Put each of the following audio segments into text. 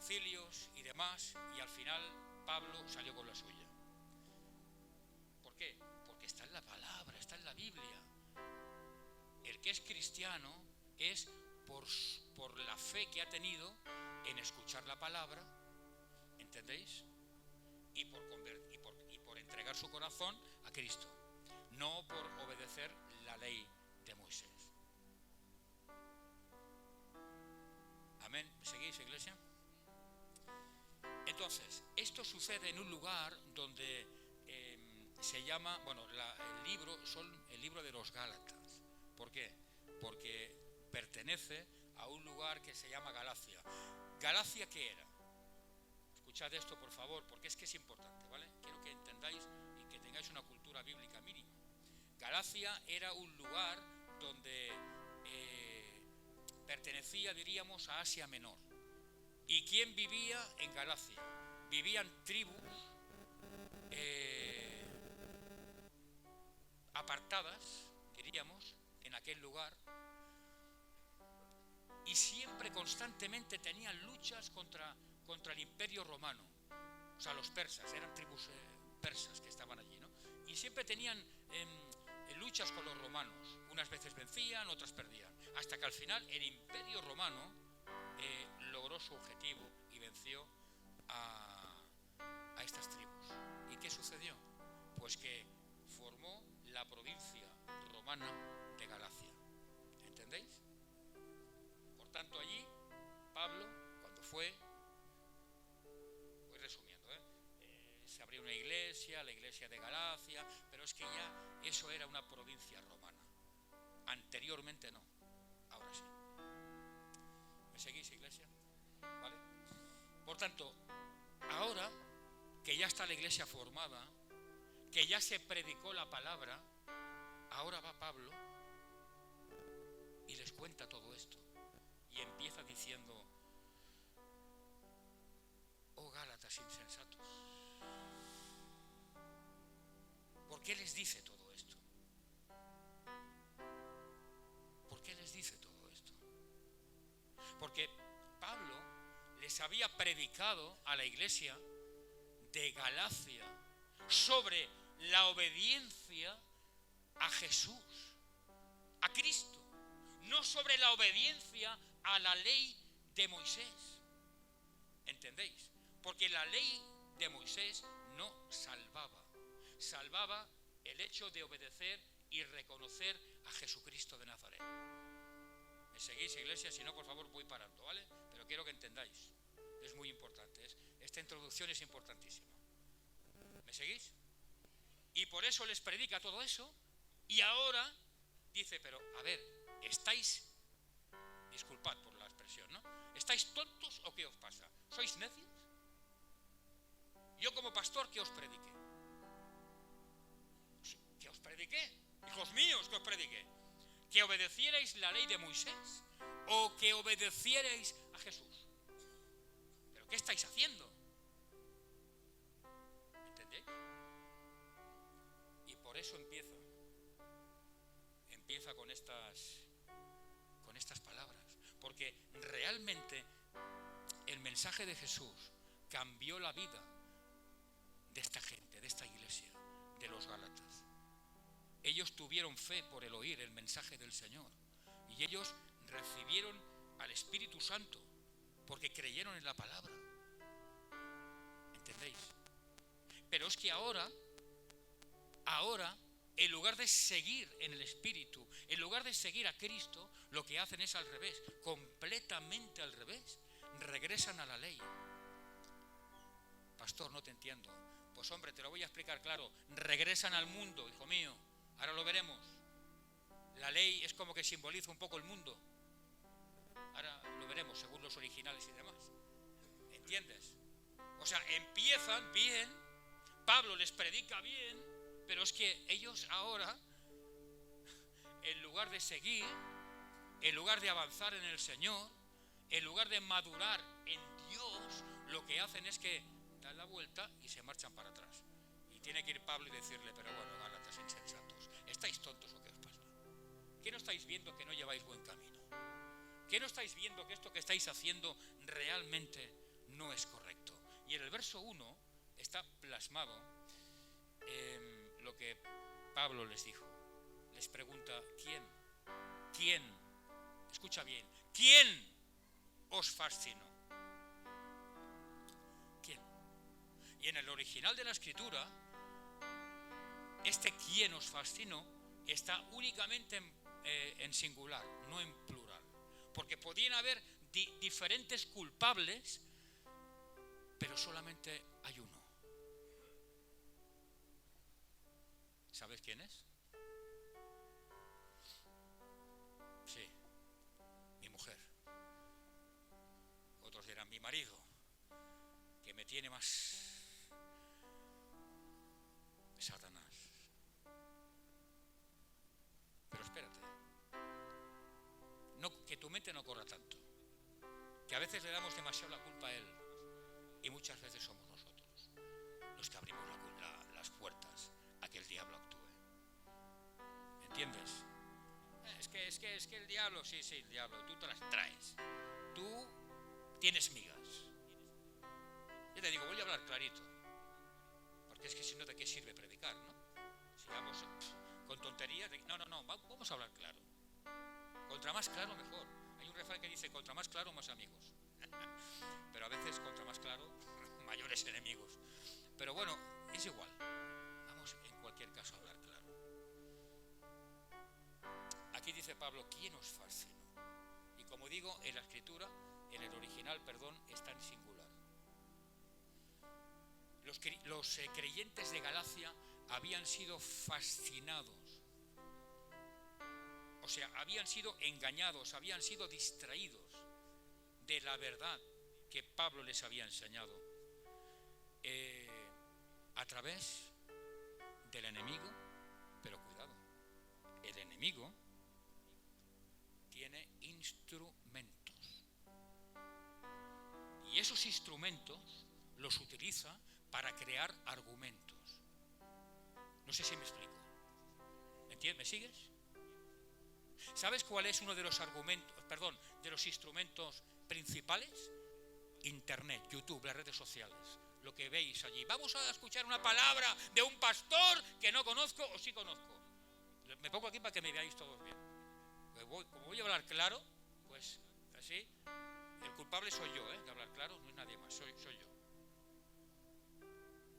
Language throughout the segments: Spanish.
concilios y demás, y al final Pablo salió con la suya. ¿Por qué? Porque está en la palabra, está en la Biblia. El que es cristiano es por la fe que ha tenido en escuchar la palabra, ¿entendéis? Y por entregar su corazón a Cristo, no por obedecer la ley de Moisés. Amén. ¿Me seguís, iglesia? Entonces, esto sucede en un lugar donde se llama, bueno, el libro de los Gálatas. ¿Por qué? Porque pertenece a un lugar que se llama Galacia. ¿Galacia qué era? Escuchad esto, por favor, porque es que es importante, ¿vale? Quiero que entendáis y que tengáis una cultura bíblica mínima. Galacia era un lugar donde pertenecía, diríamos, a Asia Menor. ¿Y quién vivía en Galacia? Vivían tribus apartadas, diríamos, en aquel lugar, y siempre constantemente tenían luchas contra el imperio romano. O sea, los persas, eran tribus persas que estaban allí, ¿no? Y siempre tenían luchas con los romanos. Unas veces vencían, otras perdían, hasta que al final el imperio romano logró su objetivo y venció a estas tribus. ¿Y qué sucedió? Pues que formó la provincia romana de Galacia. ¿Entendéis? Por tanto, allí Pablo, cuando voy resumiendo, se abrió una iglesia, la iglesia de Galacia, pero es que ya eso era una provincia romana. Anteriormente no, ahora sí. ¿Me seguís, iglesia? ¿Vale? Por tanto, ahora que ya está la iglesia formada, que ya se predicó la palabra, ahora va Pablo y les cuenta todo esto. Y empieza diciendo: oh Gálatas insensatos, ¿por qué les dice todo esto? ¿Por qué les dice todo esto? Porque Pablo les había predicado a la iglesia de Galacia sobre la obediencia a Jesús, a Cristo, no sobre la obediencia a la ley de Moisés. ¿Entendéis? Porque la ley de Moisés no salvaba. Salvaba el hecho de obedecer y reconocer a Jesucristo de Nazaret. ¿Me seguís, iglesia? Si no, por favor, voy parando, ¿vale? Pero quiero que entendáis. Es muy importante. Esta introducción es importantísima. ¿Me seguís? Y por eso les predica todo eso. Y ahora dice: pero, a ver, estáis, disculpad por la expresión, ¿no? ¿Estáis tontos o qué os pasa? ¿Sois necios? Yo como pastor, ¿qué os prediqué? ¿Qué os prediqué? Hijos míos, ¿qué os prediqué? ¿Que obedecierais la ley de Moisés o que obedecierais a Jesús? ¿Pero qué estáis haciendo? ¿Entendéis? Y por eso empieza con estas palabras, porque realmente el mensaje de Jesús cambió la vida de esta gente, de esta iglesia, de los Gálatas. Ellos tuvieron fe por el oír el mensaje del Señor, y ellos recibieron al Espíritu Santo porque creyeron en la palabra. ¿Entendéis? Pero es que ahora, en lugar de seguir en el Espíritu, en lugar de seguir a Cristo, lo que hacen es al revés, completamente al revés. Regresan a la ley. Pastor, no te entiendo. Pues hombre, te lo voy a explicar claro. Regresan al mundo, hijo mío. Ahora lo veremos. La ley es como que simboliza un poco el mundo. Ahora lo veremos según los originales y demás. ¿Entiendes? O sea, empiezan bien, Pablo les predica bien, pero es que ellos ahora, en lugar de seguir, en lugar de avanzar en el Señor, en lugar de madurar en Dios, lo que hacen es que dan la vuelta y se marchan para atrás. Y tiene que ir Pablo y decirle: pero bueno, Gálatas insensatos, ¿estáis tontos o qué os pasa? ¿Qué no estáis viendo que no lleváis buen camino? ¿Qué no estáis viendo que esto que estáis haciendo realmente no es correcto. Y en el verso 1 está plasmado lo que Pablo les dijo. Les pregunta, ¿quién? Escucha bien, ¿quién os fascinó? ¿Quién? Y en el original de la Escritura, este ¿quién os fascinó? Está únicamente en singular, no en plural. Porque podían haber diferentes culpables, pero solamente hay uno. ¿Sabes quién es? Sí, mi mujer. Otros dirán mi marido, que me tiene más Satanás. Pero espérate, no, que tu mente no corra tanto, que a veces le damos demasiado la culpa a él y muchas veces somos nosotros los que abrimos las puertas a que el diablo actúe. ¿Entiendes? Es que el diablo, sí, el diablo, tú te las traes. Tú tienes migas. Yo te digo, voy a hablar clarito, porque es que si no, ¿de qué sirve predicar, no? Si vamos con tonterías, no, vamos a hablar claro. Contra más claro, mejor. Hay un refrán que dice, contra más claro, más amigos. Pero a veces, contra más claro, mayores enemigos. Pero bueno, es igual. Vamos en cualquier caso a hablar claro. Aquí dice Pablo, ¿quién os fascinó? Y como digo, en la Escritura, en el original, está en singular. Los creyentes de Galacia habían sido fascinados. O sea, habían sido engañados, habían sido distraídos de la verdad que Pablo les había enseñado a través del enemigo. Pero cuidado, el enemigo tiene instrumentos y esos instrumentos los utiliza para crear argumentos. No sé si me explico. ¿Me sigues? ¿Sabes cuál es uno de los de los instrumentos principales? Internet, YouTube, las redes sociales, lo que veis allí. Vamos a escuchar una palabra de un pastor que no conozco o sí conozco. Me pongo aquí para que me veáis todos bien. Como voy a hablar claro, pues así, el culpable soy yo, de hablar claro, no es nadie más, soy yo.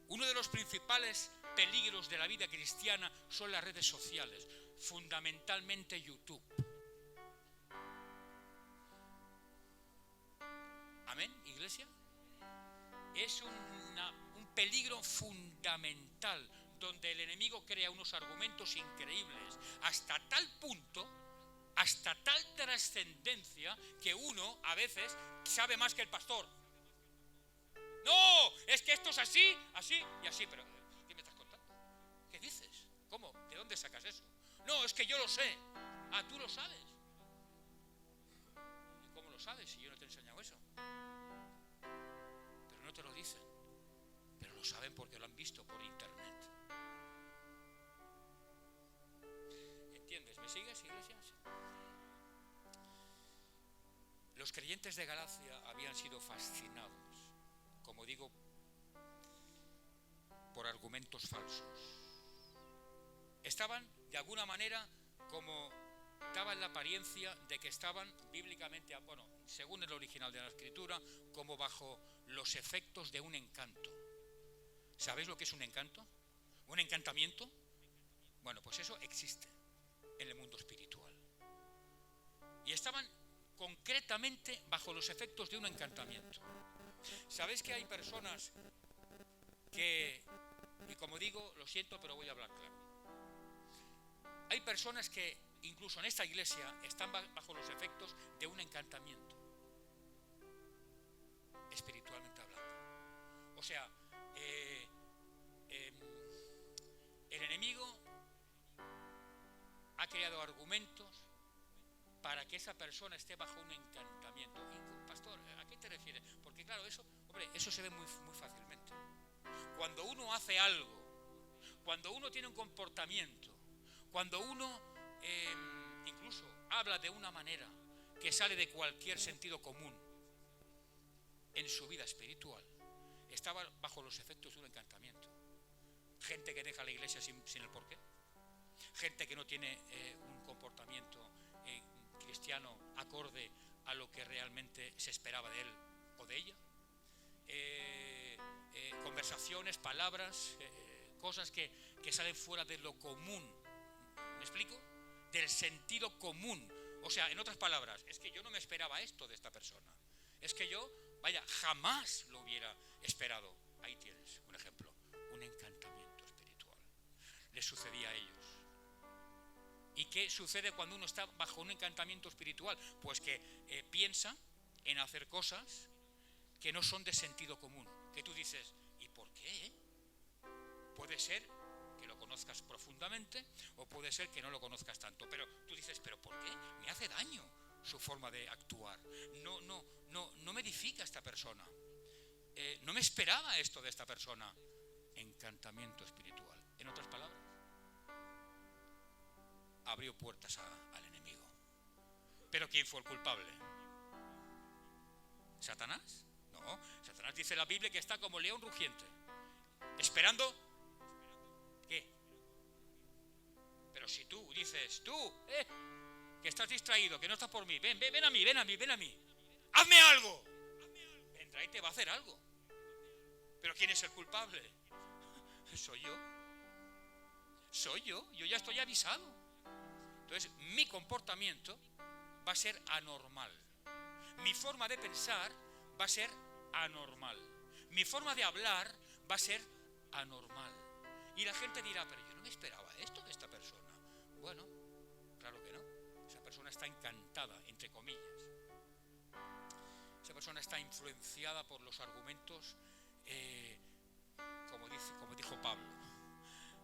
Uno de los principales peligros de la vida cristiana son las redes sociales, fundamentalmente YouTube. ¿Amén, iglesia? Es un peligro fundamental, donde el enemigo crea unos argumentos increíbles, hasta tal punto, hasta tal trascendencia, que uno a veces sabe más que el pastor. No, es que esto es así y así, pero ¿qué me estás contando? ¿Qué dices? ¿Cómo? ¿De dónde sacas eso? No, es que yo lo sé. Ah, tú lo sabes. ¿Y cómo lo sabes si yo no te he enseñado eso? Pero no te lo dicen, pero lo saben porque lo han visto por internet. ¿Entiendes? ¿Me sigues, iglesias? Los creyentes de Galacia habían sido fascinados, como digo, por argumentos falsos. Estaban, de alguna manera, como daban la apariencia de que estaban bíblicamente, según el original de la Escritura, como bajo los efectos de un encanto. ¿Sabéis lo que es un encanto? ¿Un encantamiento? Bueno, pues eso existe en el mundo espiritual. Y estaban concretamente bajo los efectos de un encantamiento. ¿Sabéis que hay personas que, y como digo, lo siento, pero voy a hablar claro? Hay personas que, incluso en esta iglesia, están bajo los efectos de un encantamiento, espiritualmente hablando. O sea, el enemigo ha creado argumentos para que esa persona esté bajo un encantamiento. Y, pastor, ¿a qué te refieres? Porque claro, eso se ve muy, muy fácilmente. Cuando uno hace algo, cuando uno tiene un comportamiento, cuando uno incluso habla de una manera que sale de cualquier sentido común, en su vida espiritual estaba bajo los efectos de un encantamiento. Gente que deja la iglesia sin el porqué. Gente que no tiene un comportamiento cristiano acorde a lo que realmente se esperaba de él o de ella. Conversaciones, palabras, cosas que salen fuera de lo común. ¿Me explico? Del sentido común. O sea, en otras palabras, es que yo no me esperaba esto de esta persona. Es que yo, jamás lo hubiera esperado. Ahí tienes un ejemplo, un encantamiento espiritual. Les sucedía a ellos. ¿Y qué sucede cuando uno está bajo un encantamiento espiritual? Pues que piensa en hacer cosas que no son de sentido común. Que tú dices, ¿y por qué? Puede ser que lo conozcas profundamente o puede ser que no lo conozcas tanto. Pero tú dices, ¿pero por qué? Me hace daño su forma de actuar. No me edifica esta persona. No me esperaba esto de esta persona. Encantamiento espiritual. En otras palabras, abrió puertas al enemigo. ¿Pero quién fue el culpable? ¿Satanás? No, Satanás dice la Biblia que está como león rugiente, esperando. ¿Qué? Pero si tú dices, que estás distraído, que no estás por mí, ven a mí, hazme algo, vendrá y te va a hacer algo. ¿Pero quién es el culpable? Soy yo, yo ya estoy avisado. Entonces mi comportamiento va a ser anormal, mi forma de pensar va a ser anormal, mi forma de hablar va a ser anormal. Y la gente dirá, pero yo no me esperaba esto de esta persona. Bueno, claro que no. Esa persona está encantada, entre comillas. Esa persona está influenciada por los argumentos, como dijo Pablo,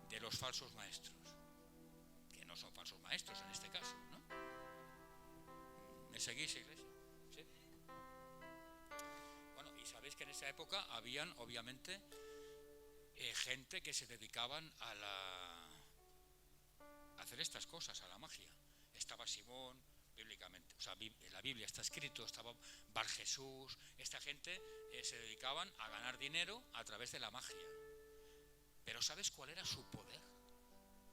de los falsos maestros. Que no son falsos maestros en este caso, ¿no? ¿Me seguís, iglesia? ¿Sí? Bueno, y sabéis que en esa época habían, obviamente, gente que se dedicaban a hacer estas cosas, a la magia. Estaba Simón, bíblicamente, o sea, en la Biblia está escrito, estaba Bar Jesús. Esta gente se dedicaban a ganar dinero a través de la magia. Pero ¿sabes cuál era su poder?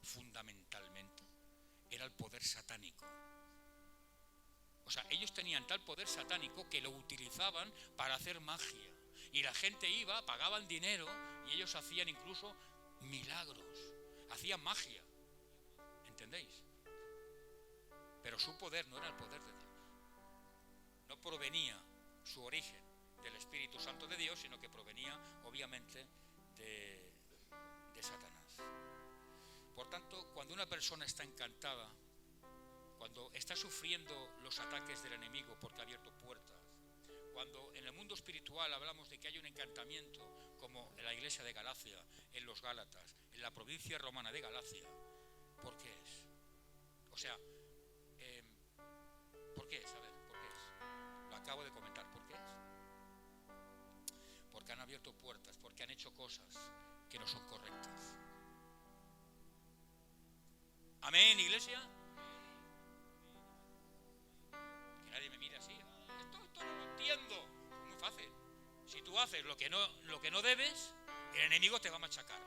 Fundamentalmente, era el poder satánico. O sea, ellos tenían tal poder satánico que lo utilizaban para hacer magia. Y la gente iba, pagaban dinero y ellos hacían incluso milagros, hacían magia. ¿Entendéis? Pero su poder no era el poder de Dios. No provenía su origen del Espíritu Santo de Dios, sino que provenía, obviamente, de Satanás. Por tanto, cuando una persona está encantada, cuando está sufriendo los ataques del enemigo porque ha abierto puertas, cuando en el mundo espiritual hablamos de que hay un encantamiento, como en la iglesia de Galacia, en los Gálatas, en la provincia romana de Galacia, ¿por qué es? O sea, ¿por qué es? A ver, ¿por qué es? Lo acabo de comentar, ¿por qué es? Porque han abierto puertas, porque han hecho cosas que no son correctas. Amén, iglesia. Que nadie me mire así. Esto no lo entiendo. Muy fácil. Si tú haces lo que no debes, el enemigo te va a machacar.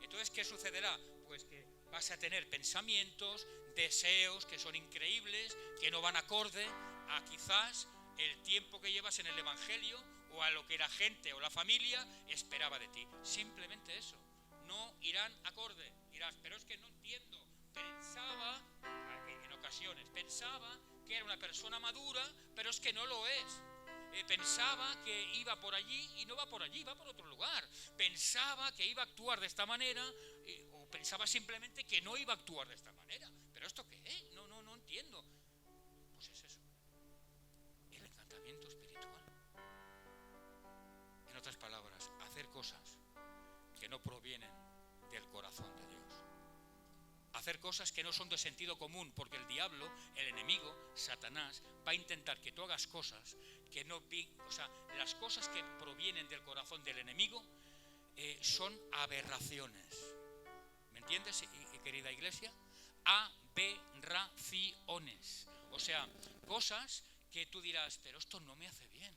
Entonces, ¿qué sucederá? Pues que vas a tener pensamientos, deseos que son increíbles, que no van acorde a quizás el tiempo que llevas en el Evangelio o a lo que la gente o la familia esperaba de ti. Simplemente eso. No irán acorde. Dirás, pero es que no entiendo. Pensaba, en ocasiones, que era una persona madura, pero es que no lo es. Pensaba que iba por allí y no va por allí, va por otro lugar. Pensaba que iba a actuar de esta manera o pensaba simplemente que no iba a actuar de esta manera. ¿Pero esto qué es? No entiendo. Pues es eso. El encantamiento espiritual. En otras palabras, hacer cosas que no provienen del corazón de Dios. Hacer cosas que no son de sentido común, porque el diablo, el enemigo, Satanás, va a intentar que tú hagas cosas que no... O sea, las cosas que provienen del corazón del enemigo son aberraciones. ¿Me entiendes, querida iglesia? Aberraciones. O sea, cosas que tú dirás, pero esto no me hace bien.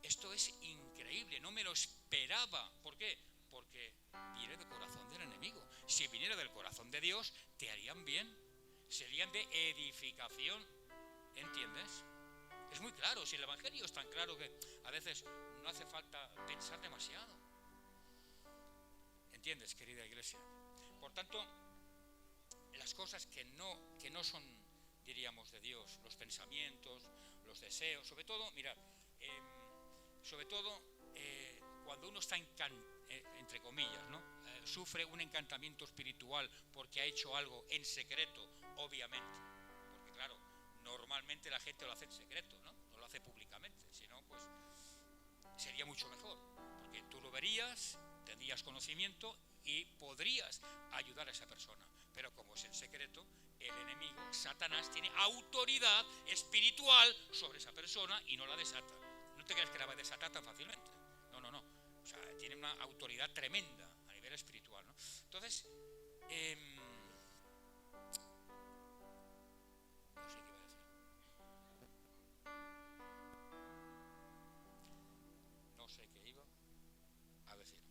Esto es increíble, no me lo esperaba. ¿Por qué? Porque viene del corazón del enemigo. Si viniera del corazón de Dios, te harían bien, serían de edificación. ¿Entiendes? Es muy claro, si el Evangelio es tan claro que a veces no hace falta pensar demasiado. ¿Entiendes, querida iglesia? Por tanto, las cosas que no son, diríamos, de Dios, los pensamientos, los deseos, sobre todo, mirad, cuando uno está entre comillas, ¿no? Sufre un encantamiento espiritual porque ha hecho algo en secreto, obviamente, porque claro, normalmente la gente lo hace en secreto, ¿no? No lo hace públicamente, si no, pues sería mucho mejor, porque tú lo verías, tendrías conocimiento y podrías ayudar a esa persona. Pero como es en secreto, el enemigo, Satanás, tiene autoridad espiritual sobre esa persona y no la desata. No te creas que la va a desatar tan fácilmente. No. O sea, tiene una autoridad tremenda a nivel espiritual, ¿no? Entonces, no sé qué iba a decir. No sé qué iba a deciros.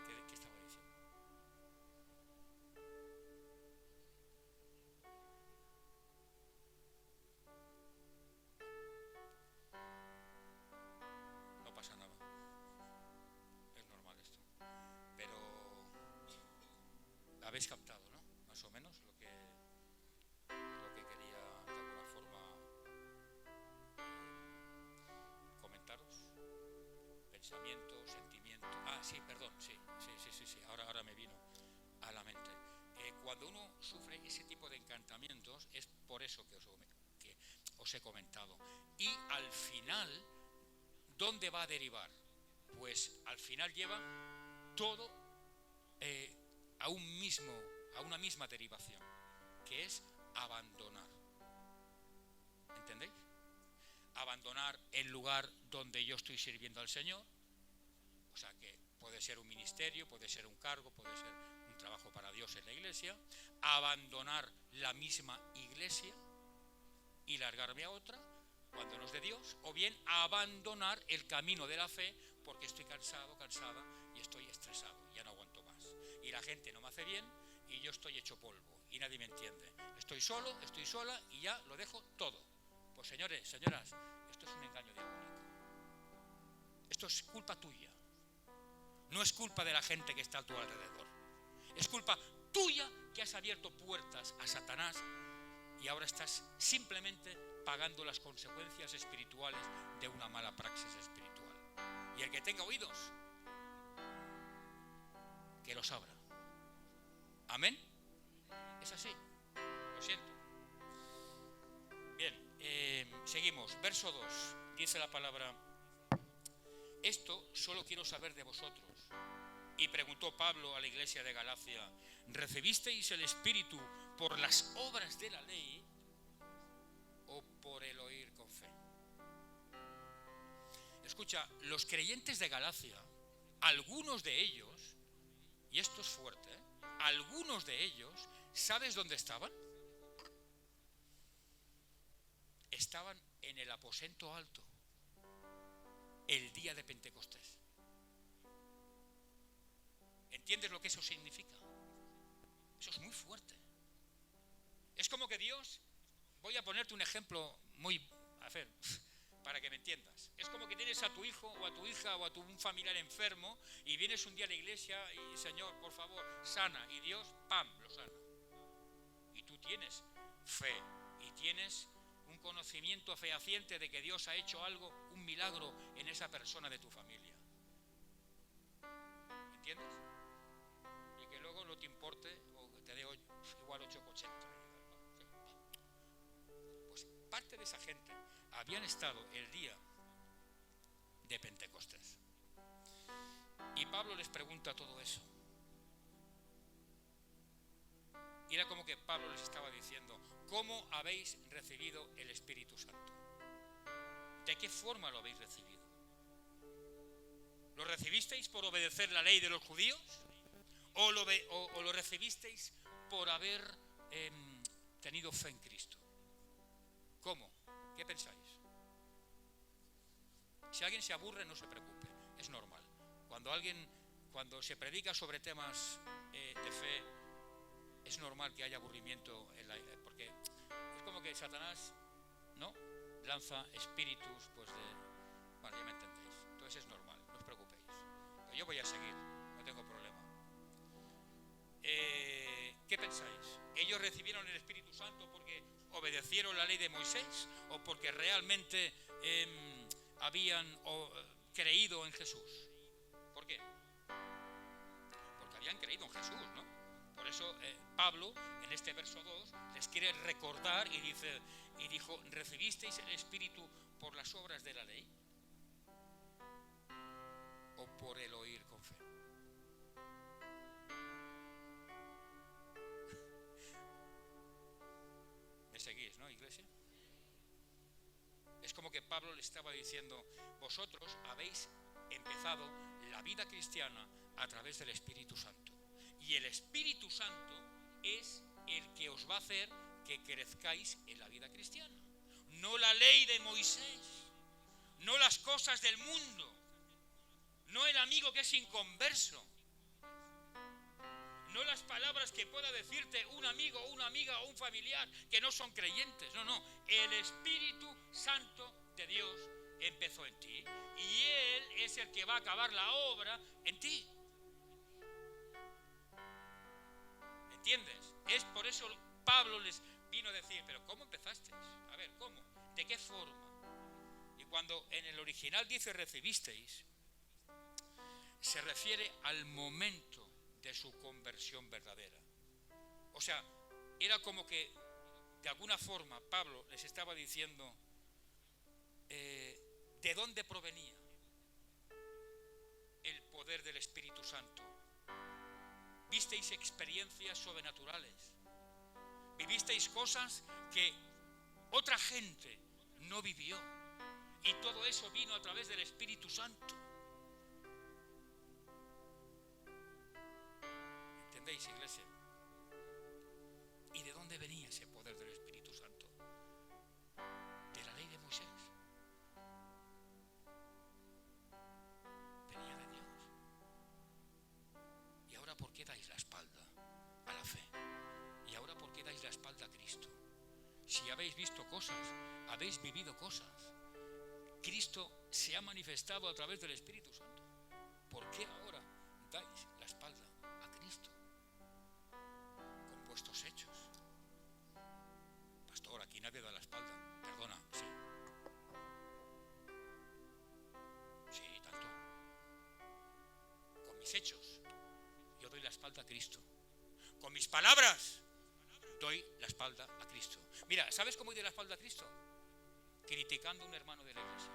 ¿Qué estaba diciendo? No pasa nada. Es normal esto. Pero habéis captado, ¿no? Más o menos lo que quería de alguna forma comentaros. Pensamiento, sentimiento. Sí, perdón, sí. Ahora me vino a la mente. Cuando uno sufre ese tipo de encantamientos es por eso que os he comentado. Y al final, ¿dónde va a derivar? Pues al final lleva todo a una misma derivación, que es abandonar. ¿Entendéis? Abandonar el lugar donde yo estoy sirviendo al Señor. O sea que puede ser un ministerio, puede ser un cargo, puede ser un trabajo para Dios en la iglesia. Abandonar la misma iglesia y largarme a otra cuando no es de Dios. O bien abandonar el camino de la fe porque estoy cansado, cansada y estoy estresado, ya no aguanto más. Y la gente no me hace bien y yo estoy hecho polvo y nadie me entiende. Estoy solo, estoy sola y ya lo dejo todo. Pues señores, señoras, esto es un engaño diabólico. Esto es culpa tuya. No es culpa de la gente que está a tu alrededor. Es culpa tuya que has abierto puertas a Satanás y ahora estás simplemente pagando las consecuencias espirituales de una mala praxis espiritual. Y el que tenga oídos, que los abra. ¿Amén? Es así. Lo siento. Bien, seguimos. Verso 2. Dice la palabra: esto solo quiero saber de vosotros. Y preguntó Pablo a la iglesia de Galacia: ¿recibisteis el Espíritu por las obras de la ley o por el oír con fe? Escucha, los creyentes de Galacia, algunos de ellos, y esto es fuerte, algunos de ellos, ¿sabes dónde estaban? Estaban en el aposento alto el día de Pentecostés. ¿Entiendes lo que eso significa? Eso es muy fuerte. Es como que Dios, voy a ponerte un ejemplo para que me entiendas. Es como que tienes a tu hijo o a tu hija o a un familiar enfermo y vienes un día a la iglesia y: Señor, por favor, sana. Y Dios, ¡pam!, lo sana. Y tú tienes fe y tienes un conocimiento fehaciente de que Dios ha hecho algo, un milagro en esa persona de tu familia. ¿Entiendes? Y que luego no te importe o que te dé igual 8,80. Pues parte de esa gente habían estado el día de Pentecostés. Y Pablo les pregunta todo eso. Y era como que Pablo les estaba diciendo: ¿cómo habéis recibido el Espíritu Santo? ¿De qué forma lo habéis recibido? ¿Lo recibisteis por obedecer la ley de los judíos? ¿O lo recibisteis por haber tenido fe en Cristo. ¿Cómo? ¿Qué pensáis? Si alguien se aburre, no se preocupe, es normal. Cuando se predica sobre temas de fe, es normal que haya aburrimiento porque es como que Satanás, ¿no?, lanza espíritus, pues bueno, ya me entendéis. Entonces es normal, no os preocupéis. Pero yo voy a seguir, no tengo problema. ¿Qué pensáis? ¿Ellos recibieron el Espíritu Santo porque obedecieron la ley de Moisés o porque realmente habían creído en Jesús? ¿Por qué? Porque habían creído en Jesús, ¿no? Por eso Pablo, en este verso 2, les quiere recordar y dijo: ¿recibisteis el Espíritu por las obras de la ley o por el oír con fe? ¿Me seguís, no, iglesia? Es como que Pablo le estaba diciendo: vosotros habéis empezado la vida cristiana a través del Espíritu Santo, y el Espíritu Santo es el que os va a hacer que crezcáis en la vida cristiana, no la ley de Moisés, no las cosas del mundo, no el amigo que es inconverso, no las palabras que pueda decirte un amigo, una amiga o un familiar que no son creyentes. No, el Espíritu Santo de Dios empezó en ti y Él es el que va a acabar la obra en ti. ¿Me entiendes? Es por eso Pablo les vino a decir: pero ¿cómo empezasteis? A ver, ¿cómo? ¿De qué forma? Y cuando en el original dice recibisteis, se refiere al momento de su conversión verdadera. O sea, era como que de alguna forma Pablo les estaba diciendo de dónde provenía el poder del Espíritu Santo. Visteis experiencias sobrenaturales, vivisteis cosas que otra gente no vivió, y todo eso vino a través del Espíritu Santo. ¿Entendéis, iglesia? ¿Y de dónde venía ese poder del Espíritu Santo? De la ley de Moisés. Venía de Dios. ¿Y ahora por qué dais la espalda a la fe? ¿Y ahora por qué dais la espalda a Cristo? Si habéis visto cosas, habéis vivido cosas, Cristo se ha manifestado a través del Espíritu Santo, ¿por qué ahora dais la espalda a Cristo con vuestros hechos? Pastor, aquí nadie da la espalda. Perdona, sí. Sí, tanto. Con mis hechos yo doy la espalda a Cristo. Con mis palabras doy la espalda a Cristo. Mira, ¿sabes cómo doy la espalda a Cristo? Criticando a un hermano de la iglesia.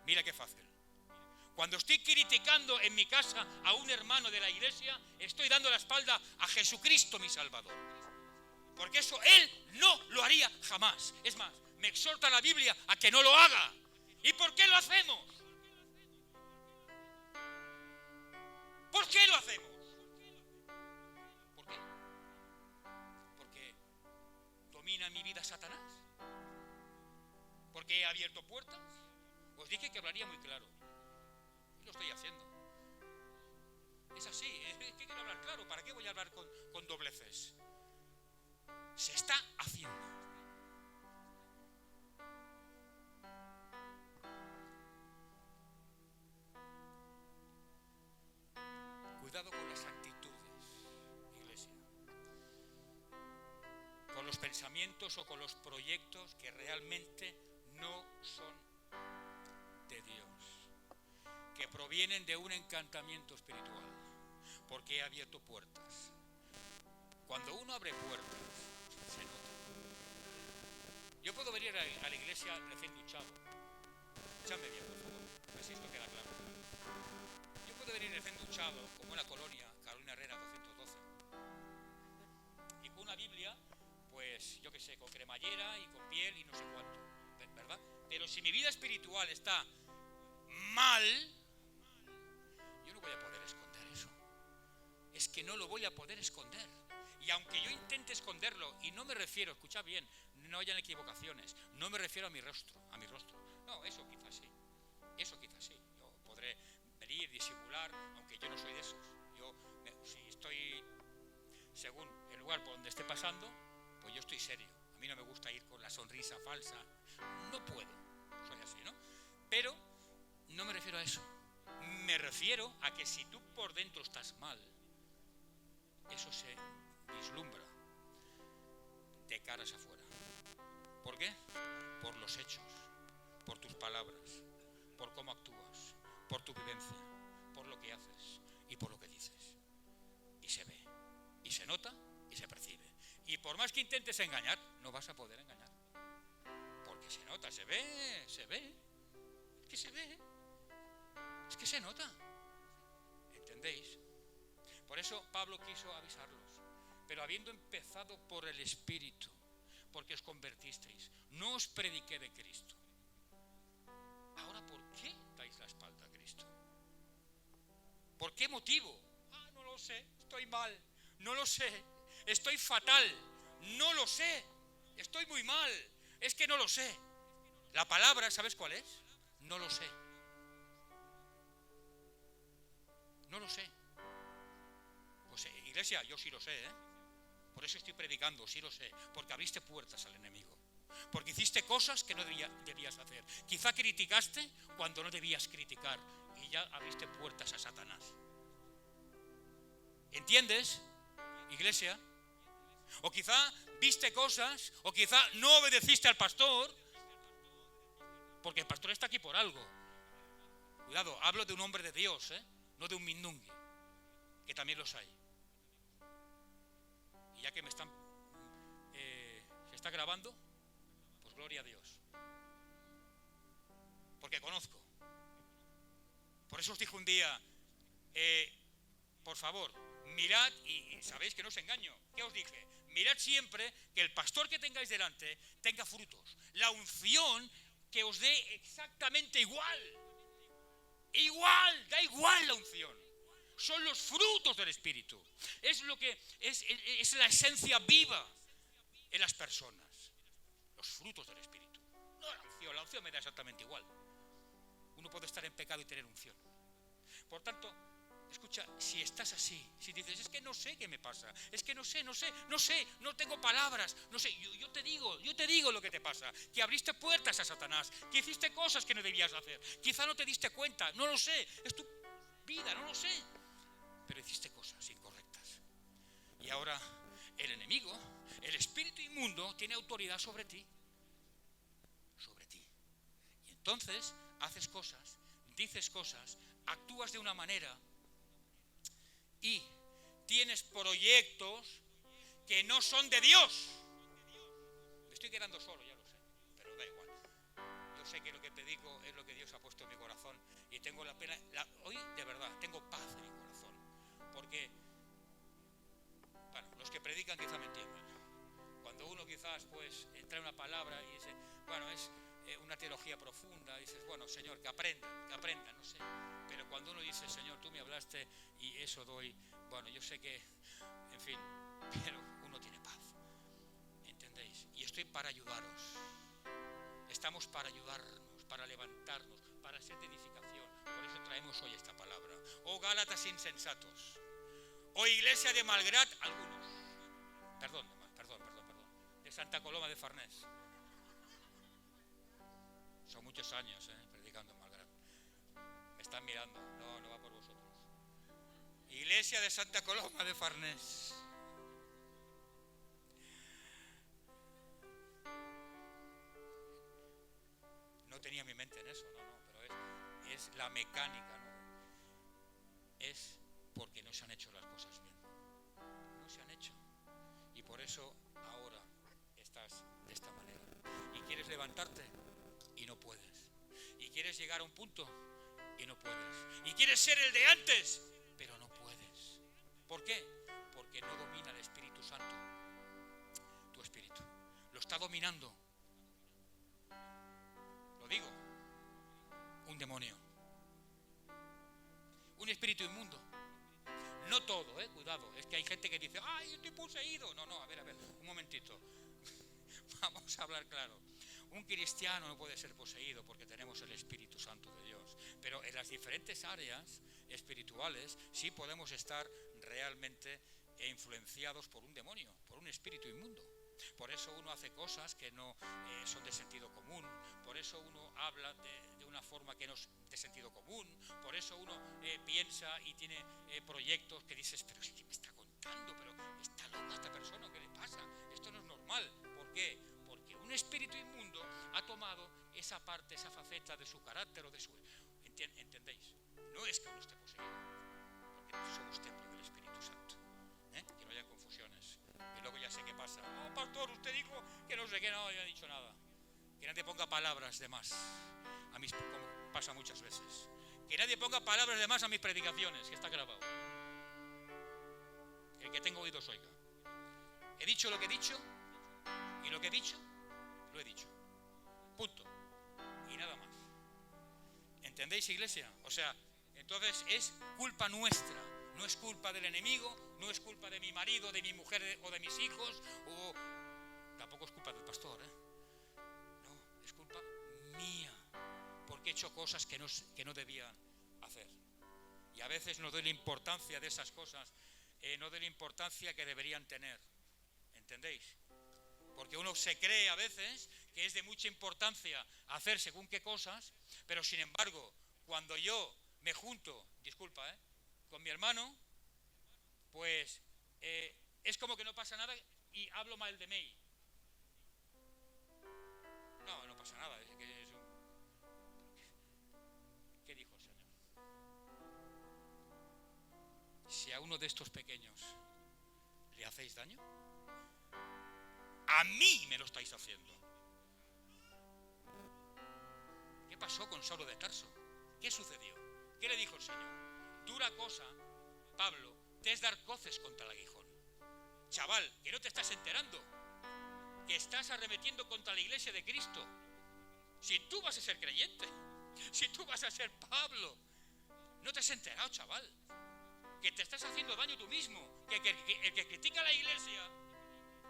Mira qué fácil. Cuando estoy criticando en mi casa a un hermano de la iglesia, estoy dando la espalda a Jesucristo, mi Salvador. Porque eso Él no lo haría jamás. Es más, me exhorta la Biblia a que no lo haga. ¿Y por qué lo hacemos? ¿Por qué lo hacemos? ¿Por qué? Porque domina mi vida Satanás. Porque he abierto puertas. Os dije que hablaría muy claro. Y lo estoy haciendo. Es así. Es que quiero hablar claro. ¿Para qué voy a hablar con dobleces? Se está haciendo. Cuidado con las actitudes, iglesia. Con los pensamientos o con los proyectos que realmente no son de Dios, que provienen de un encantamiento espiritual, porque he abierto puertas. Cuando uno abre puertas, se nota. Yo puedo venir a la iglesia recién duchado. Escúchame bien, por favor, a ver si esto queda claro. Yo puedo venir recién duchado, como una colonia, Carolina Herrera 212, y con una Biblia, pues yo qué sé, con cremallera y con piel y no sé cuánto, ¿verdad? Pero si mi vida espiritual está mal, yo no voy a poder esconder eso. Es que no lo voy a poder esconder. Y aunque yo intente esconderlo, y no me refiero, escucha bien, no hayan equivocaciones, no me refiero a mi rostro, No, eso quizás sí. Yo podré venir, disimular, aunque yo no soy de esos. Si estoy, según el lugar por donde esté pasando, pues yo estoy serio. A mí no me gusta ir con la sonrisa falsa. No puedo. Soy así, ¿no? Pero no me refiero a eso. Me refiero a que si tú por dentro estás mal, eso se vislumbra de caras afuera. ¿Por qué? Por los hechos, por tus palabras, por cómo actúas, por tu vivencia, por lo que haces y por lo que dices. Y se ve, y se nota, y se percibe. Y por más que intentes engañar, no vas a poder engañar. Porque se nota, se ve. Es que se ve. Es que se nota. ¿Entendéis? Por eso Pablo quiso avisarlos. Pero habiendo empezado por el Espíritu, porque os convertisteis, no os prediqué de Cristo. Ahora, ¿por qué dais la espalda a Cristo? ¿Por qué motivo? No lo sé, estoy mal, no lo sé, estoy fatal, no lo sé, estoy muy mal, es que no lo sé. La palabra, ¿sabes cuál es? No lo sé. No lo sé. Pues iglesia, yo sí lo sé, Por eso estoy predicando, sí lo sé, porque abriste puertas al enemigo. Porque hiciste cosas que no debías hacer. Quizá criticaste cuando no debías criticar y ya abriste puertas a Satanás. ¿Entiendes, iglesia? O quizá viste cosas, o quizá no obedeciste al pastor, porque el pastor está aquí por algo. Cuidado, hablo de un hombre de Dios, no de un mindungui, que también los hay. Y ya que se está grabando, pues gloria a Dios. Porque conozco. Por eso os dije un día, por favor, mirad, y sabéis que no os engaño. ¿Qué os dije? Mirad siempre que el pastor que tengáis delante tenga frutos. La unción que os dé exactamente igual. Da igual la unción. Son los frutos del Espíritu. Es lo que es la esencia viva en las personas. Los frutos del Espíritu. No la unción me da exactamente igual. Uno puede estar en pecado y tener unción. Por tanto, escucha, si estás así, si dices, es que no sé qué me pasa, es que no sé, no tengo palabras, no sé, yo te digo lo que te pasa, que abriste puertas a Satanás, que hiciste cosas que no debías hacer, quizá no te diste cuenta, no lo sé, es tu vida, no lo sé, pero hiciste cosas incorrectas. Y ahora el enemigo, el espíritu inmundo, tiene autoridad sobre ti. Y entonces haces cosas, dices cosas, actúas de una manera y tienes proyectos que no son de Dios. Me estoy quedando solo, ya lo sé, pero da igual. Yo sé que lo que predico es lo que Dios ha puesto en mi corazón y tengo la pena, hoy de verdad tengo paz en mi corazón, porque, bueno, los que predican quizá me entiendan. Cuando uno quizás pues trae una palabra y dice, bueno, es una teología profunda, dices, bueno, Señor, que aprendan, no sé. Pero cuando uno dice, Señor, tú me hablaste y eso doy, bueno, yo sé que, en fin, pero uno tiene paz. ¿Entendéis? Y estoy para ayudaros. Estamos para ayudarnos, para levantarnos, para ser de edificación. Por eso traemos hoy esta palabra. Oh Gálatas insensatos. Oh iglesia de Malgrat, algunos. Perdón, de Santa Coloma de Farnés. Son muchos años predicando en Malgrat. Me están mirando, no va por vosotros. Iglesia de Santa Coloma de Farnés. No tenía mi mente en eso, pero es la mecánica, ¿no? Es porque no se han hecho las cosas bien. No se han hecho. Y por eso ahora estás de esta manera. Y quieres levantarte y no puedes. Y quieres llegar a un punto y no puedes. Y quieres ser el de antes, pero no puedes. ¿Por qué? Porque no domina el Espíritu Santo. Tu espíritu lo está dominando. Lo digo, un demonio, un espíritu inmundo. no todo, cuidado, es que hay gente que dice, ¡ay, yo estoy poseído! No, a ver, un momentito. Vamos a hablar claro. Un cristiano no puede ser poseído porque tenemos el Espíritu Santo de Dios. Pero en las diferentes áreas espirituales sí podemos estar realmente influenciados por un demonio, por un espíritu inmundo. Por eso uno hace cosas que no son de sentido común, por eso uno habla de una forma que no es de sentido común, por eso uno piensa y tiene proyectos que dices, pero ¿qué me está contando? Pero está loca esta persona, ¿qué le pasa? Esto no es normal. ¿Por qué? Porque un espíritu inmundo ha tomado esa parte, esa faceta de su carácter o de su... ¿Entendéis? No es que uno esté poseído, porque somos templo del Espíritu Santo. Que no haya confusiones. Y luego ya sé qué pasa. No, pastor, usted dijo que no sé qué, no, yo no he dicho nada. Que nadie ponga palabras de más a mis, como pasa muchas veces. Que nadie ponga palabras de más a mis predicaciones, que está grabado. El que tenga oídos oiga. He dicho lo que he dicho, y lo que he dicho, lo he dicho. Punto. Y nada más. ¿Entendéis, iglesia? O sea, entonces es culpa nuestra. No es culpa del enemigo, no es culpa de mi marido, de mi mujer o de mis hijos, o tampoco es culpa del pastor, No, es culpa mía, porque he hecho cosas que no debía hacer. Y a veces no doy la importancia de esas cosas, no doy la importancia que deberían tener. ¿Entendéis? Porque uno se cree a veces que es de mucha importancia hacer según qué cosas, pero sin embargo, cuando yo me junto, disculpa, con mi hermano, pues es como que no pasa nada y hablo mal de May. No pasa nada. ¿Qué dijo el Señor? Si a uno de estos pequeños le hacéis daño, a mí me lo estáis haciendo. ¿Qué pasó con Saulo de Tarso? ¿Qué sucedió? ¿Qué le dijo el Señor? Dura cosa, Pablo, te es dar coces contra el aguijón. Chaval, que no te estás enterando, que estás arremetiendo contra la iglesia de Cristo. Si tú vas a ser creyente, si tú vas a ser Pablo, no te has enterado, chaval, que te estás haciendo daño tú mismo, que el que critica a la iglesia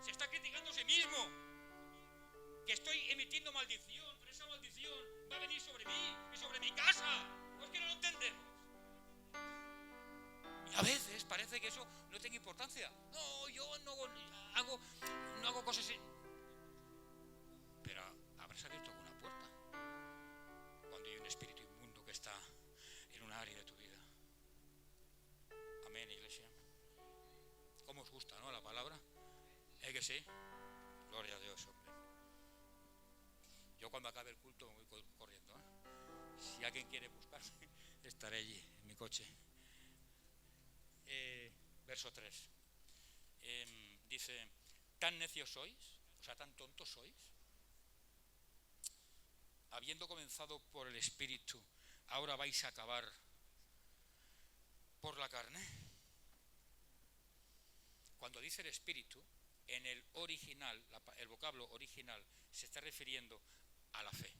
se está criticando a sí mismo, que estoy emitiendo maldición, pero esa maldición va a venir sobre mí y sobre mi casa. ¿No es que no lo entendemos? Y a veces parece que eso no tenga importancia. No, yo no hago cosas así. Pero habrás abierto alguna puerta cuando hay un espíritu inmundo que está en una área de tu vida. Amén, iglesia. ¿Cómo os gusta, no, la palabra? ¿Es que sí? Gloria a Dios, hombre. Yo cuando acabe el culto me voy corriendo, Si alguien quiere buscarme, estaré allí en mi coche. Verso 3. Dice, ¿tan necios sois? O sea, ¿tan tontos sois? Habiendo comenzado por el Espíritu, ¿ahora vais a acabar por la carne? Cuando dice el Espíritu, en el original, el vocablo original, se está refiriendo a la fe.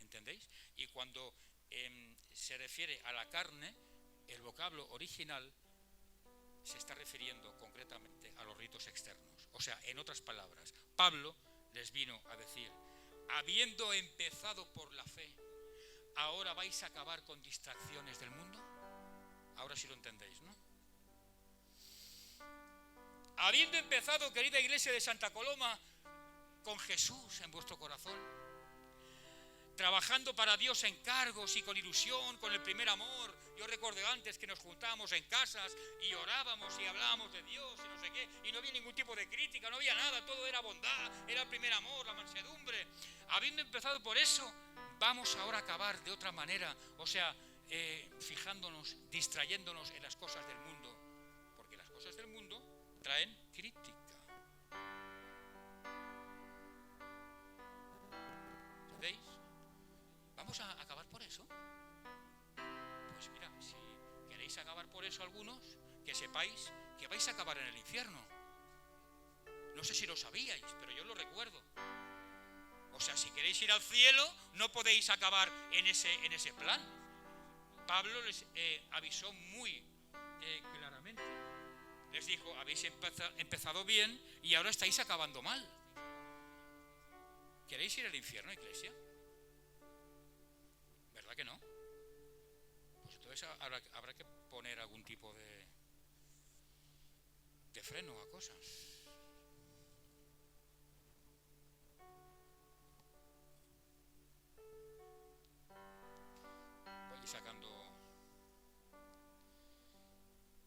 ¿Entendéis? Y cuando se refiere a la carne, el vocablo original se está refiriendo concretamente a los ritos externos. O sea, en otras palabras, Pablo les vino a decir, habiendo empezado por la fe, ¿ahora vais a acabar con distracciones del mundo? Ahora sí lo entendéis, ¿no? Habiendo empezado, querida iglesia de Santa Coloma, con Jesús en vuestro corazón, trabajando para Dios en cargos y con ilusión, con el primer amor. Yo recuerdo antes que nos juntábamos en casas y orábamos y hablábamos de Dios y no sé qué, y no había ningún tipo de crítica, no había nada, todo era bondad, era el primer amor, la mansedumbre. Habiendo empezado por eso, vamos ahora a acabar de otra manera, o sea, fijándonos, distrayéndonos en las cosas del mundo, porque las cosas del mundo traen crítica. ¿Entendéis? ¿Vamos a acabar por eso? Pues mira, si queréis acabar por eso algunos, que sepáis que vais a acabar en el infierno. No sé si lo sabíais, pero yo lo recuerdo. O sea, si queréis ir al cielo, no podéis acabar en ese plan. Pablo les avisó muy claramente. Les dijo, habéis empezado bien y ahora estáis acabando mal. ¿Queréis ir al infierno, iglesia? ¿Verdad que no? Pues entonces habrá que poner algún tipo de freno a cosas. Voy sacando...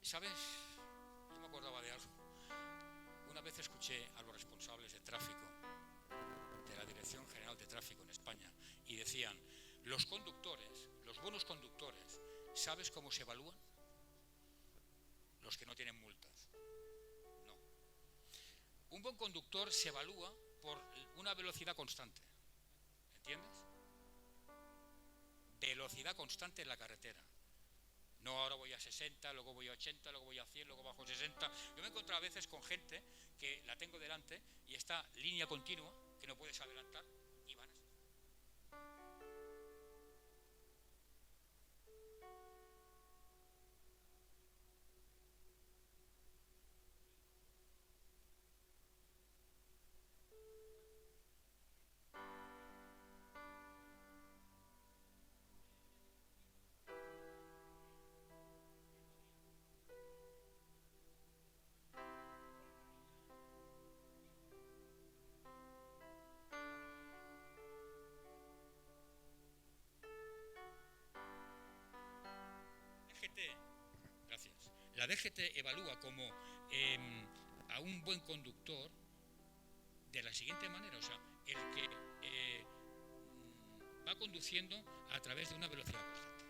¿Sabes? Yo me acordaba de algo. Una vez escuché a los responsables de tráfico de la Dirección General de Tráfico en España y decían, los conductores, los buenos conductores, ¿sabes cómo se evalúan? Los que no tienen multas. No. Un buen conductor se evalúa por una velocidad constante. ¿Entiendes? Velocidad constante en la carretera. No, ahora voy a 60, luego voy a 80, luego voy a 100, luego bajo 60. Yo me he encontrado a veces con gente que la tengo delante y está línea continua, que no puedes adelantar, y van así. Gracias. La DGT evalúa como a un buen conductor de la siguiente manera, o sea, el que va conduciendo a través de una velocidad constante.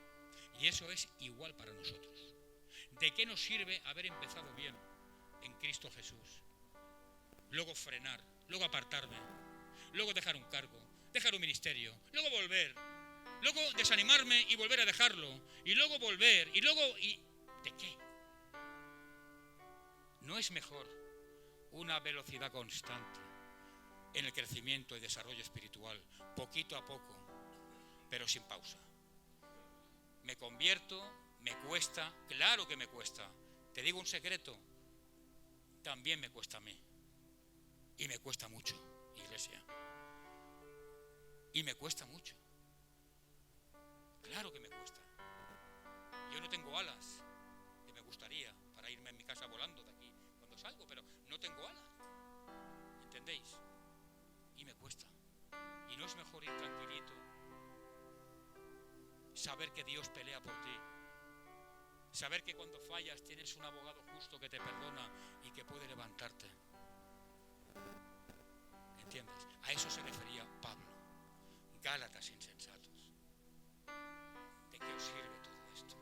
Y eso es igual para nosotros. ¿De qué nos sirve haber empezado bien en Cristo Jesús? Luego frenar, luego apartarme, luego dejar un cargo, dejar un ministerio, luego volver, luego desanimarme y volver a dejarlo, y luego volver, y luego... ¿De qué? ¿No es mejor una velocidad constante en el crecimiento y desarrollo espiritual, poquito a poco, pero sin pausa? Me convierto, me cuesta, claro que me cuesta. Te digo un secreto, también me cuesta a mí. Y me cuesta mucho, iglesia. Y me cuesta mucho. Claro que me cuesta. Yo no tengo alas, que me gustaría, para irme a mi casa volando de aquí cuando salgo, pero no tengo alas. ¿Entendéis? Y me cuesta. Y no es mejor ir tranquilito, saber que Dios pelea por ti, saber que cuando fallas tienes un abogado justo que te perdona y que puede levantarte. ¿Entiendes? A eso se refería Pablo. Gálatas insensatos. ¿De qué os sirve todo esto?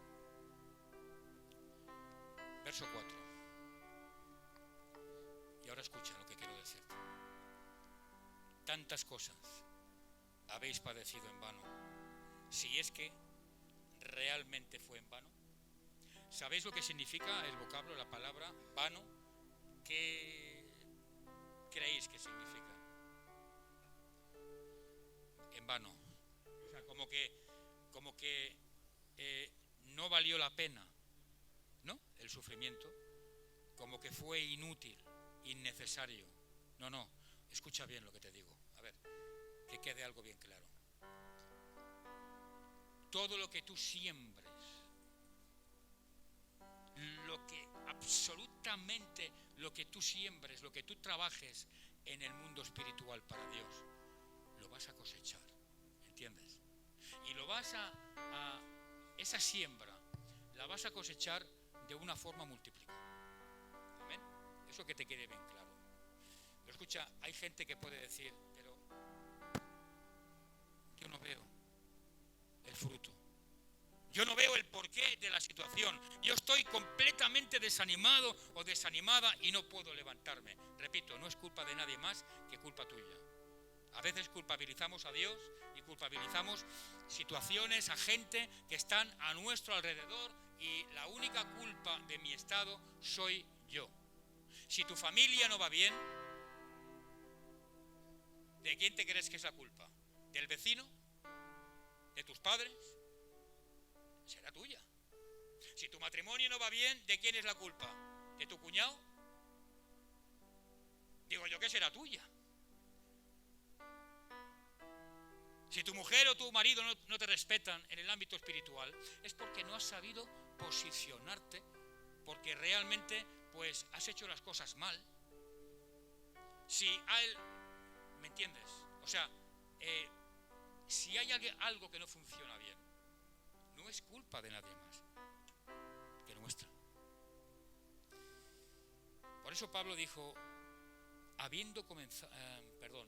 Verso 4. Y ahora escucha lo que quiero decirte. Tantas cosas habéis padecido en vano, si es que realmente fue en vano. ¿Sabéis lo que significa el vocablo, la palabra vano? ¿Qué creéis que significa? En vano. O sea, como que no valió la pena, ¿no? El sufrimiento, como que fue inútil, innecesario. No, escucha bien lo que te digo. A ver, que quede algo bien claro. Todo lo que tú siembres, absolutamente lo que tú siembres, lo que tú trabajes en el mundo espiritual para Dios, lo vas a cosechar, ¿entiendes? Y lo vas esa siembra la vas a cosechar de una forma multiplicada. ¿Amén? Eso que te quede bien claro. Pero escucha, hay gente que puede decir, pero yo no veo el fruto. Yo no veo el porqué de la situación. Yo estoy completamente desanimado o desanimada y no puedo levantarme. Repito, no es culpa de nadie más que culpa tuya. A veces culpabilizamos a Dios y culpabilizamos situaciones, a gente que están a nuestro alrededor, y la única culpa de mi estado soy yo. Si tu familia no va bien, ¿de quién te crees que es la culpa? ¿Del vecino? ¿De tus padres? Será tuya. Si tu matrimonio no va bien, ¿de quién es la culpa? ¿De tu cuñado? Digo yo que será tuya. Si tu mujer o tu marido no te respetan en el ámbito espiritual, es porque no has sabido posicionarte, porque realmente pues has hecho las cosas mal. Si a él, ¿me entiendes? O sea, si hay algo que no funciona bien, no es culpa de nadie más que nuestra. Por eso Pablo dijo, habiendo comenzado,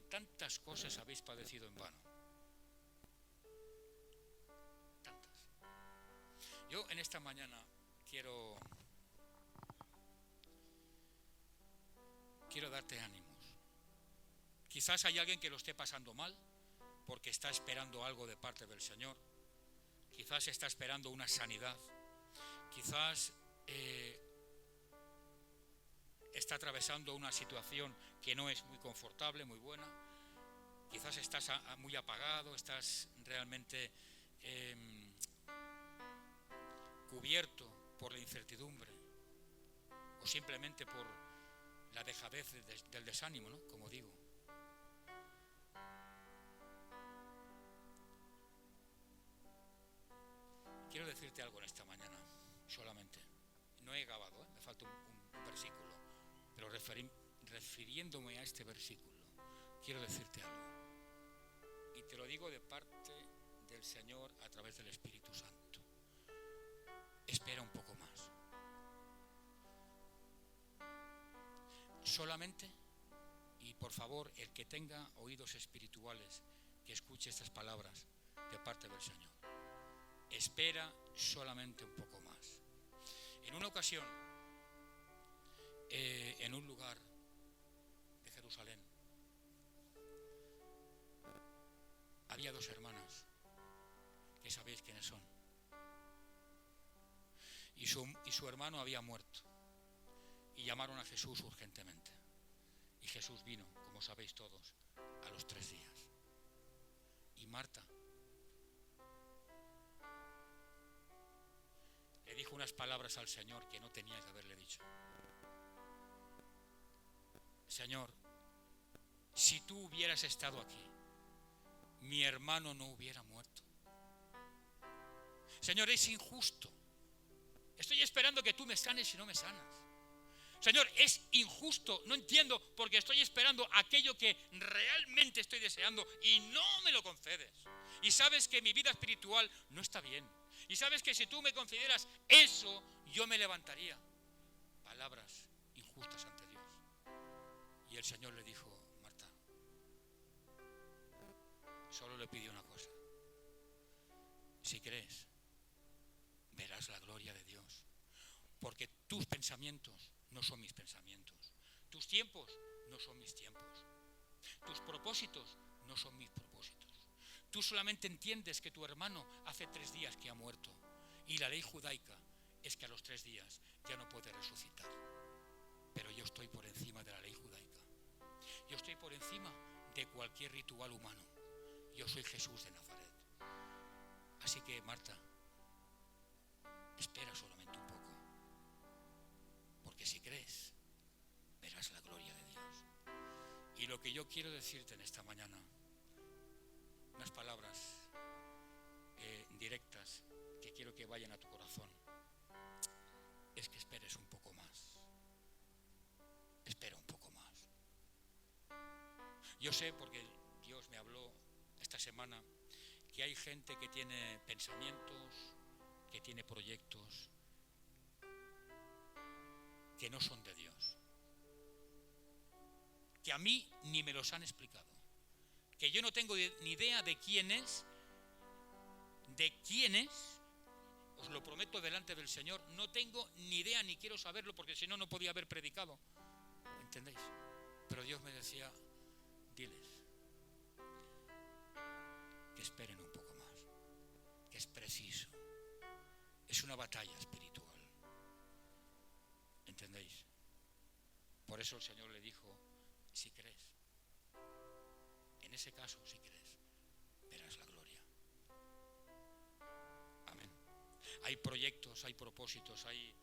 tantas cosas habéis padecido en vano. Tantas. Yo en esta mañana quiero darte ánimos. Quizás hay alguien que lo esté pasando mal porque está esperando algo de parte del Señor. Quizás está esperando una sanidad. Quizás está atravesando una situación que no es muy confortable, muy buena. Quizás estás muy apagado, estás realmente cubierto por la incertidumbre o simplemente por la dejadez del desánimo, ¿no? Como digo. Quiero decirte algo en esta mañana, solamente. No he acabado, me falta un versículo, pero refiriéndome a este versículo, quiero decirte algo. Y te lo digo de parte del Señor a través del Espíritu Santo. Espera un poco más. Solamente, y por favor, el que tenga oídos espirituales, que escuche estas palabras de parte del Señor. Espera solamente un poco más. En una ocasión, en un lugar de Jerusalén, había dos hermanas, que sabéis quiénes son. Y su hermano había muerto. Y llamaron a Jesús urgentemente. Y Jesús vino, como sabéis todos, a los 3 días. Y Marta le dijo unas palabras al Señor que no tenía que haberle dicho. Señor, si tú hubieras estado aquí, mi hermano no hubiera muerto. Señor, es injusto. Estoy esperando que tú me sanes y no me sanas. Señor, es injusto, no entiendo, porque estoy esperando aquello que realmente estoy deseando y no me lo concedes. Y sabes que mi vida espiritual no está bien. Y sabes que si tú me concedieras eso, yo me levantaría. Palabras injustas ante Dios. Y el Señor le dijo, Marta, solo le pidió una cosa. Si crees, verás la gloria de Dios. Porque tus pensamientos no son mis pensamientos. Tus tiempos no son mis tiempos. Tus propósitos no son mis propósitos. Tú solamente entiendes que tu hermano hace 3 días que ha muerto. Y la ley judaica es que a los 3 días ya no puede resucitar. Pero yo estoy por encima de la ley judaica. Yo estoy por encima de cualquier ritual humano. Yo soy Jesús de Nazaret. Así que, Marta, espera solamente un poco. Porque si crees, verás la gloria de Dios. Y lo que yo quiero decirte en esta mañana, unas palabras directas que quiero que vayan a tu corazón, es que esperes un poco más. Espera un poco más. Yo sé, porque Dios me habló esta semana, que hay gente que tiene pensamientos, que tiene proyectos que no son de Dios, que a mí ni me los han explicado, que yo no tengo ni idea de quién es, os lo prometo delante del Señor, no tengo ni idea ni quiero saberlo, porque si no, no podía haber predicado, ¿entendéis? Pero Dios me decía, diles que esperen un poco más, que es preciso, es una batalla espiritual. ¿Entendéis? Por eso el Señor le dijo, si crees, en ese caso, si crees, verás la gloria. Amén. Hay hay proyectos, hay propósitos, hay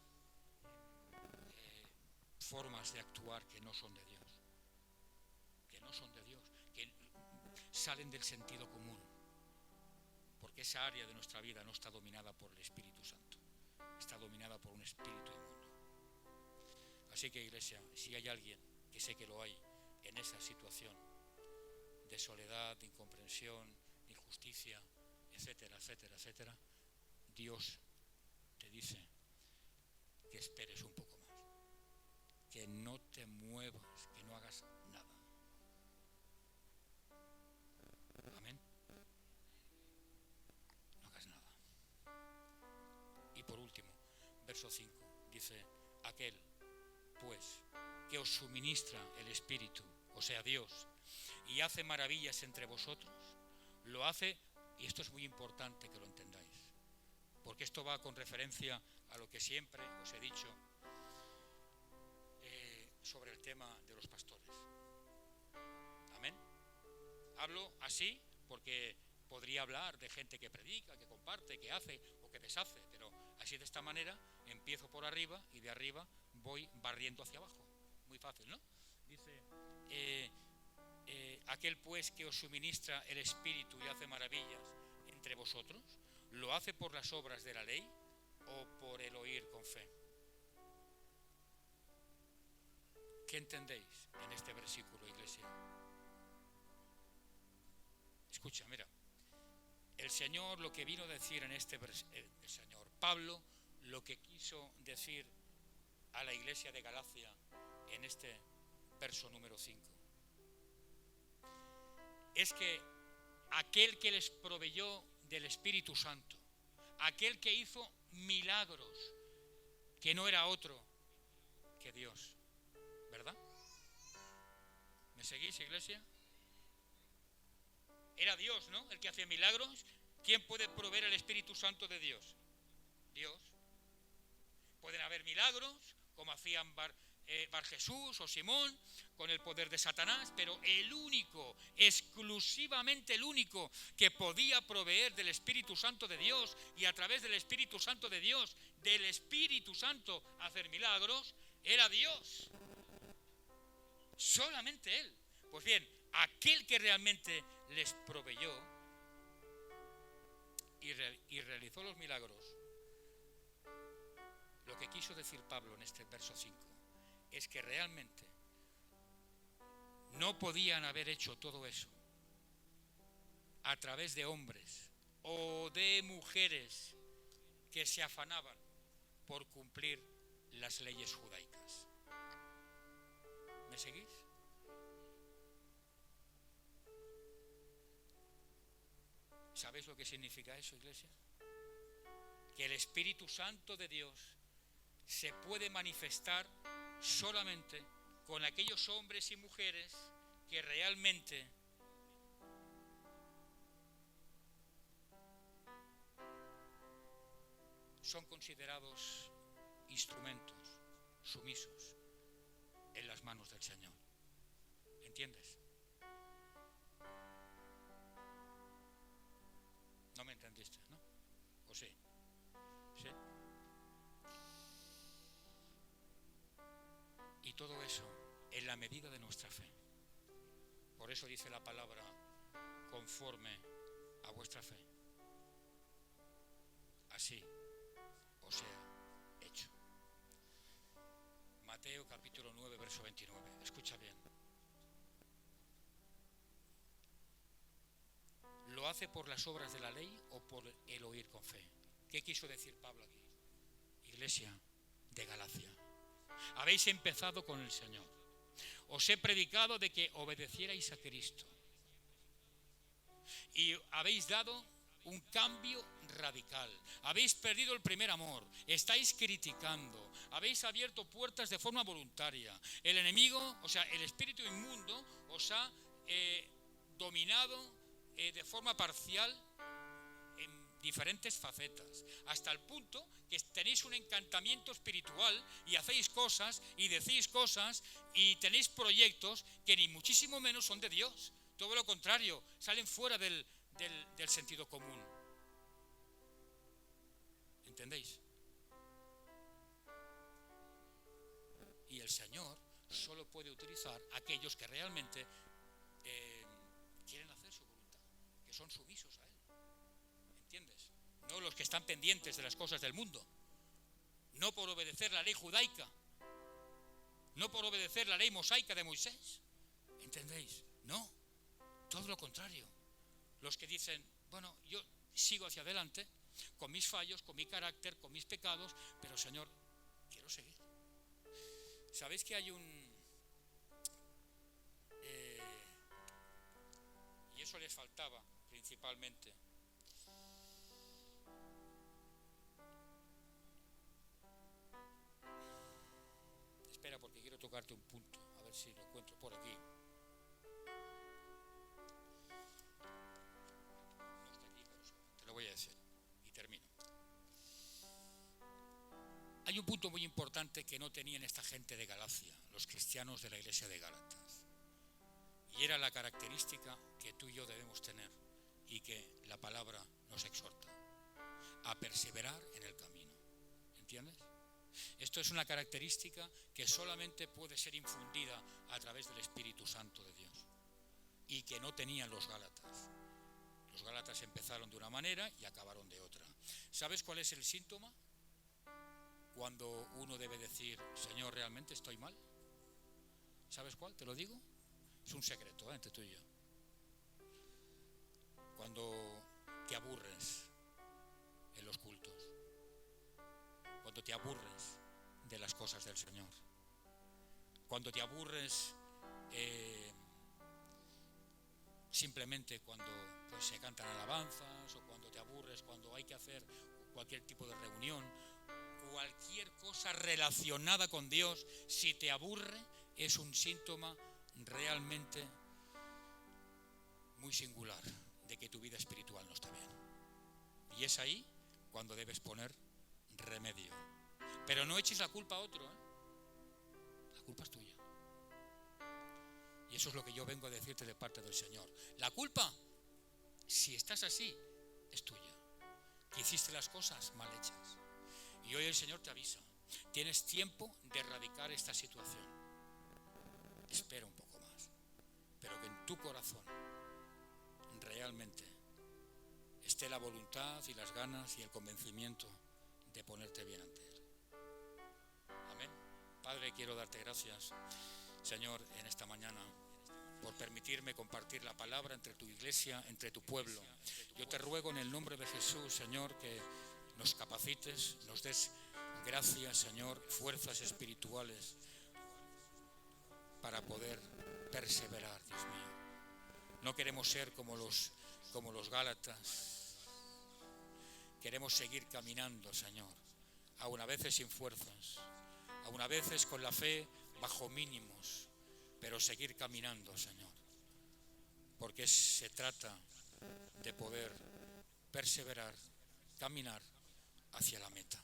formas de actuar que no son de Dios, que salen del sentido común, porque esa área de nuestra vida no está dominada por el Espíritu Santo, está dominada por un espíritu inmundo. Así que, iglesia, si hay alguien, que sé que lo hay, en esa situación de soledad, de incomprensión, de injusticia, etcétera, etcétera, etcétera, Dios te dice que esperes un poco más, que no te muevas, que no hagas nada. Amén. No hagas nada. Y por último, verso 5, dice: aquel, pues, que os suministra el Espíritu, o sea, Dios, y hace maravillas entre vosotros, lo hace, y esto es muy importante que lo entendáis, porque esto va con referencia a lo que siempre os he dicho sobre el tema de los pastores. Amén. Hablo así porque podría hablar de gente que predica, que comparte, que hace o que deshace, pero así, de esta manera, empiezo por arriba y de arriba voy barriendo hacia abajo. Muy fácil, ¿no? Dice, aquel pues que os suministra el Espíritu y hace maravillas entre vosotros, ¿lo hace por las obras de la ley o por el oír con fe? ¿Qué entendéis en este versículo, iglesia? Escucha, mira, el Señor lo que vino a decir en este versículo, el Señor Pablo lo que quiso decir a la iglesia de Galacia en este verso número 5, es que aquel que les proveyó del Espíritu Santo, aquel que hizo milagros, que no era otro que Dios, ¿verdad? ¿Me seguís, iglesia? Era Dios, ¿no?, el que hacía milagros. ¿Quién puede proveer el Espíritu Santo de Dios? Dios. Pueden haber milagros, como hacían Bar Jesús o Simón, con el poder de Satanás, pero el único, exclusivamente el único, que podía proveer del Espíritu Santo de Dios y a través del Espíritu Santo de Dios, del Espíritu Santo, hacer milagros, era Dios. Solamente Él. Pues bien, aquel que realmente les proveyó y realizó los milagros, lo que quiso decir Pablo en este verso 5 es que realmente no podían haber hecho todo eso a través de hombres o de mujeres que se afanaban por cumplir las leyes judaicas. ¿Me seguís? ¿Sabéis lo que significa eso, iglesia? Que el Espíritu Santo de Dios se puede manifestar solamente con aquellos hombres y mujeres que realmente son considerados instrumentos sumisos en las manos del Señor. ¿Entiendes? No me entendiste, ¿no? ¿O sí? ¿Sí? Y todo eso en la medida de nuestra fe. Por eso dice la palabra, conforme a vuestra fe. Así os sea hecho. Mateo capítulo 9, verso 29. Escucha bien. ¿Lo hace por las obras de la ley o por el oír con fe? ¿Qué quiso decir Pablo aquí? Iglesia de Galacia, habéis empezado con el Señor. Os he predicado de que obedecierais a Cristo. Y habéis dado un cambio radical. Habéis perdido el primer amor. Estáis criticando. Habéis abierto puertas de forma voluntaria. El enemigo, o sea, el espíritu inmundo, os ha dominado de forma parcial en diferentes facetas, hasta el punto que tenéis un encantamiento espiritual y hacéis cosas y decís cosas y tenéis proyectos que ni muchísimo menos son de Dios. Todo lo contrario, salen fuera del sentido común. ¿Entendéis? Y el Señor solo puede utilizar a aquellos que realmente quieren hacer su voluntad, que son sumisos a Él. ¿Entiendes? No los que están pendientes de las cosas del mundo, no por obedecer la ley judaica, no por obedecer la ley mosaica de Moisés. ¿Entendéis? No, todo lo contrario. Los que dicen, bueno, yo sigo hacia adelante, con mis fallos, con mi carácter, con mis pecados, pero Señor, quiero seguir. ¿Sabéis que hay y eso les faltaba principalmente? Espera, porque quiero tocarte un punto, a ver si lo encuentro por aquí. No está aquí, pero te lo voy a decir y termino. Hay un punto muy importante que no tenían esta gente de Galacia, los cristianos de la iglesia de Gálatas. Y era la característica que tú y yo debemos tener y que la palabra nos exhorta: a perseverar en el camino. ¿Entiendes? Esto es una característica que solamente puede ser infundida a través del Espíritu Santo de Dios y que no tenían los Gálatas. Los Gálatas empezaron de una manera y acabaron de otra. ¿Sabes cuál es el síntoma? Cuando uno debe decir, Señor, ¿realmente estoy mal? ¿Sabes cuál? ¿Te lo digo? Es un secreto, entre tú y yo. Cuando te aburres en los cultos, cuando te aburres de las cosas del Señor, cuando te aburres simplemente cuando pues, se cantan alabanzas, o cuando te aburres cuando hay que hacer cualquier tipo de reunión, cualquier cosa relacionada con Dios, si te aburre, es un síntoma realmente muy singular de que tu vida espiritual no está bien. Y es ahí cuando debes poner remedio. Pero no eches la culpa a otro, ¿eh? La culpa es tuya. Y eso es lo que yo vengo a decirte de parte del Señor. La culpa, si estás así, es tuya. Que hiciste las cosas mal hechas. Y hoy el Señor te avisa. Tienes tiempo de erradicar esta situación. Espera un poco más. Pero que en tu corazón realmente esté la voluntad y las ganas y el convencimiento de ponerte bien ante Él. Amén. Padre, quiero darte gracias, Señor, en esta mañana, por permitirme compartir la palabra entre tu iglesia, entre tu pueblo. Yo te ruego en el nombre de Jesús, Señor, que nos capacites, nos des gracias, Señor, fuerzas espirituales para poder perseverar, Dios mío. No queremos ser como los Gálatas. Queremos seguir caminando, Señor, aun a veces sin fuerzas, aun a veces con la fe bajo mínimos, pero seguir caminando, Señor, porque se trata de poder perseverar, caminar hacia la meta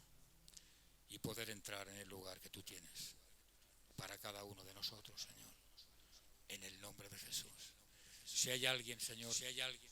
y poder entrar en el lugar que tú tienes para cada uno de nosotros, Señor, en el nombre de Jesús. Si hay alguien, Señor, si hay alguien